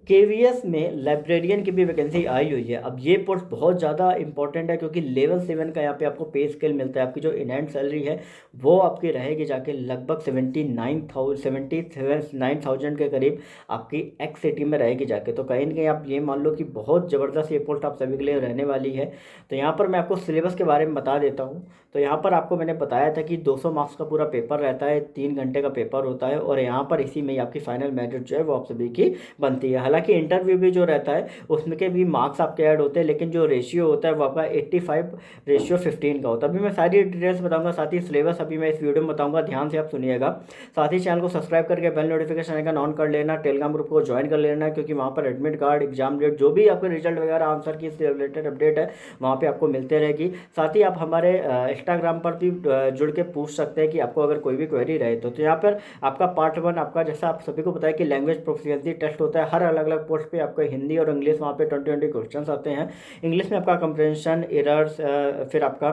KVS में librarian की भी वैकेंसी आई हुई है। अब ये पोस्ट बहुत ज़्यादा इंपॉर्टेंट है क्योंकि लेवल 7 का यहाँ पे आपको पे स्केल मिलता है। आपकी जो इन हैंड सैलरी है वो आपकी रहेगी जाके लगभग 79,000 के करीब आपकी एक्स सिटी में रहेगी जाके। तो कहीं ना कहीं आप ये मान लो कि बहुत ज़बरदस्त ये पोस्ट आप सभी के लिए रहने वाली है। तो यहाँ पर मैं आपको सिलेबस के बारे में बता देता हूँ। तो यहाँ पर आपको मैंने बताया था कि 200 मार्क्स का पूरा पेपर रहता है, 3 घंटे का पेपर होता है, और यहाँ पर इसी में ही आपकी फाइनल मेरिट जो है वो आप सभी की बनती है। हालांकि इंटरव्यू भी जो रहता है उसमें के भी मार्क्स आपके ऐड होते हैं, लेकिन जो रेशियो होता है वो आपका 85/15 का होता है। अभी मैं सारी डिटेल्स बताऊंगा, साथ ही सिलेबस अभी मैं इस वीडियो में बताऊंगा, ध्यान से आप सुनिएगा। साथ ही चैनल को सब्सक्राइब करके बेल नोटिफिकेशन आइकन ऑन कर लेना, टेलीग्राम ग्रुप को ज्वाइन कर लेना, क्योंकि वहाँ पर एडमिट कार्ड, एग्जाम डेट, जो भी आपके रिजल्ट वगैरह आंसर की रिलेटेड अपडेट है वहाँ पे आपको मिलते रहेगी। साथ ही आप हमारे इंस्टाग्राम पर भी जुड़ के पूछ सकते हैं कि आपको अगर कोई भी क्वेरी रहे तो यहाँ पर आपका पार्ट 1 आपका, जैसा आप सभी को पता है कि लैंग्वेज प्रोफिशिएंसी टेस्ट होता है। हर अलग अलग पोस्ट पे आपका हिंदी और इंग्लिश वहाँ पे 20 क्वेश्चन आते हैं। इंग्लिश में आपका कंप्रेंशन, एरर्स, फिर आपका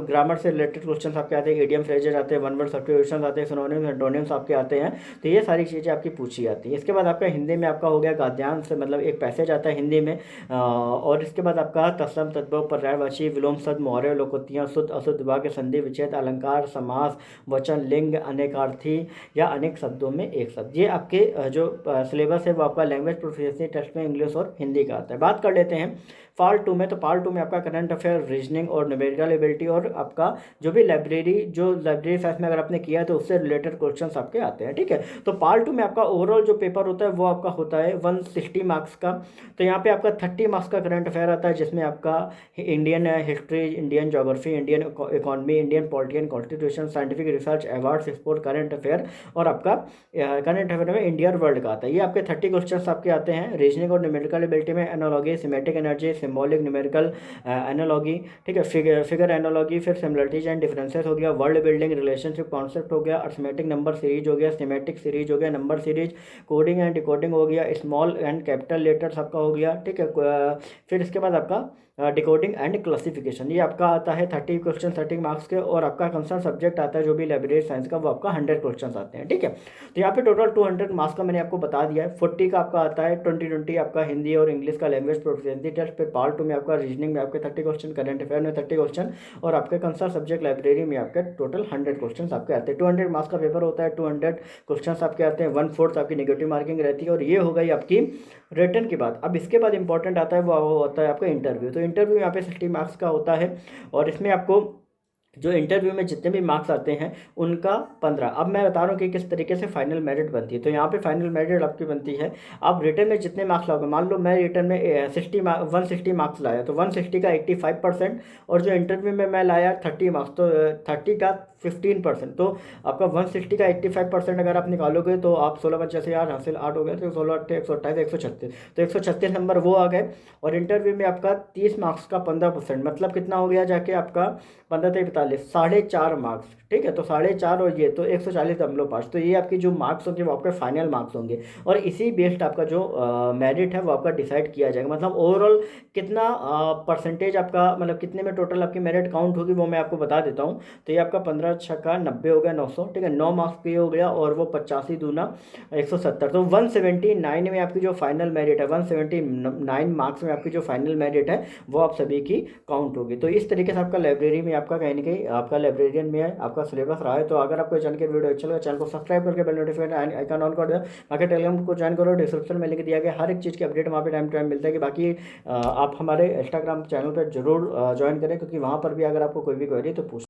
ग्रामर से रिलेटेड क्वेश्चन आपके आते हैं, इडियम फ्रेजेस आते हैं, वन वर्ड सब्स्टिट्यूशन आते हैं, सिनोनिम्स एंटोनिम्स आपके आते हैं। तो ये सारी चीज़ें आपकी पूछी जाती हैं। इसके बाद आपका हिंदी में आपका हो गया गद्यांश से, मतलब एक पैसेज आता है हिंदी में, और इसके बाद आपका तत्सम, तद्भव, पर्यायवाची, विलोम शब्द, मुहावरे, लोकोक्तियाँ, शुद्ध अशुद्ध वाक्य, संधि विच्छेद, अलंकार, समास, वचन, लिंग, अनेकार्थी या अनेक शब्दों में एक शब्द। ये आपके जो सिलेबस है वो आपका लैंग्वेज प्रोफिशिएंसी टेस्ट में इंग्लिश और हिंदी का आता है। बात कर लेते हैं पार्ट 2 में। तो पार्ट 2 में आपका करंट अफेयर, रीजनिंग और न्यूमेरिकल एबिलिटी, और आपका जो भी लाइब्रेरी साइंस में अगर आपने किया है तो उससे रिलेटेड क्वेश्चंस आपके आते हैं। ठीक है, तो पार्ट 2 में आपका ओवरऑल जो पेपर होता है वो आपका होता है 160 मार्क्स का। तो यहाँ पे आपका 30 मार्क्स का करंट अफेयर आता है, जिसमें आपका Indian history, Indian geography, Indian economy, Indian polity and constitution, scientific research, awards, sport, current affair, और आपका करंट अफेयर में इंडिया और वर्ल्ड का आता है। ये आपके 30 क्वेश्चंस आपके आते हैं। रीजनिंग और न्यूमेरिकल एबिलिटी में analogy, semantic energy, symbolic, numerical analogy, ठीक है, फिगर एनालॉगी, फिर सिमिलरिटीज एंड डिफरेंसेस हो गया, वर्ल्ड बिल्डिंग, रिलेशनशिप कॉन्सेप्ट हो गया, अर्थमेटिक नंबर सीरीज हो गया, सिमेटिक सीरीज हो गया, number series, coding and decoding हो गया, स्मॉल एंड कैपिटल लेटर्स आपका हो गया। ठीक है, फिर इसके बाद आपका डिकोडिंग एंड क्लासिफिकेशन, ये आपका आता है 30 क्वेश्चन 30 मार्क्स के, और आपका कंसर्न सब्जेक्ट आता है जो भी लाइब्रेरी साइंस का, वो आपका 100 क्वेश्चन आते हैं। ठीक है, तो यहाँ पे टोटल 200 मार्क्स का मैंने आपको बता दिया है। 40 का आपका आता है 20 आपका हिंदी और इंग्लिश का लैंग्वेज प्रोफिशिएंसी टेस्ट। फिर पार्ट 2 में आपका रीजनिंग में आपके 30 क्वेश्चन, करंट अफेयर में 30 क्वेश्चन, और आपके कंसर्न सब्जेक्ट लाइब्रेरी में आपके टोटल 100 क्वेश्चन आपके आते हैं। 200 मार्क्स का पेपर होता है, 200 क्वेश्चन आपके आते हैं, 1/4 आपकी नेगेटिव मार्किंग रहती है। और ये हो गई आपकी रिटर्न की बात। अब इसके बाद इंपॉर्टेंट आता है वो होता है आपका इंटरव्यू। तो इंटरव्यू यहाँ पे 60 मार्क्स का होता है, और इसमें आपको जो इंटरव्यू में जितने भी मार्क्स आते हैं उनका 15। अब मैं बता रहा हूँ कि किस तरीके से फाइनल मेरिट बनती है। तो यहाँ पे फाइनल मेरिट आपकी बनती है, आप रिटर्न में जितने मार्क्स लाओगे, मान लो मैं रिटर्न में 160 मार्क्स लाया, तो 160 का 85%, और जो इंटरव्यू में मैं लाया 30 मार्क्स, तो 30 का 15%। तो आपका 160 का 85% अगर आप निकालोगे तो आप 16 से यार हासिल 8 हो गए, तो 16 8 128 136, तो 136 नंबर वो आ गए। और इंटरव्यू में आपका 30 मार्क्स का 15%, मतलब कितना हो गया जाके आपका 15 से 45, 4.5 मार्क्स। ठीक है, तो 4.5 और ये तो 140 हम लोग पास। तो ये आपकी जो मार्क्स होंगे वो आपके फाइनल मार्क्स होंगे, और इसी बेस्ड आपका जो मेरिट है वो आपका डिसाइड किया जाएगा। मतलब ओवरऑल कितना परसेंटेज आपका, मतलब कितने में टोटल आपकी मेरिट काउंट होगी वो मैं आपको बता देता हूँ। तो ये आपका 15 छक्का 90 हो गया, 900। ठीक है, 9 मार्क्स पे हो गया, और वो 85 दूना 170, तो 179 में आपकी जो फाइनल मेरिट है, 179 मार्क्स में आपकी जो फाइनल मेरिट है वो आप सभी की काउंट होगी। तो इस तरीके से आपका लाइब्रेरी में आपका कहीं ना कहीं आपका लाइब्रेरियन में आपका सिलेबस रहा है। तो अगर आपको जानकारी वीडियो अच्छा लगा, चैनल को सब्सक्राइब करके बेल नोटिफिकेशन आइकन ऑन कर दो। बाकी टेलीग्राम को ज्वाइन करो, डिस्क्रिप्शन में लिंक दिया गया, हर एक चीज़ की अपडेट वहाँ पे टाइम टाइम मिलता है। कि बाकी आप हमारे इंस्टाग्राम चैनल पर जरूर ज्वाइन करें, क्योंकि वहाँ पर भी अगर आपको कोई भी क्वेरी तो पूछ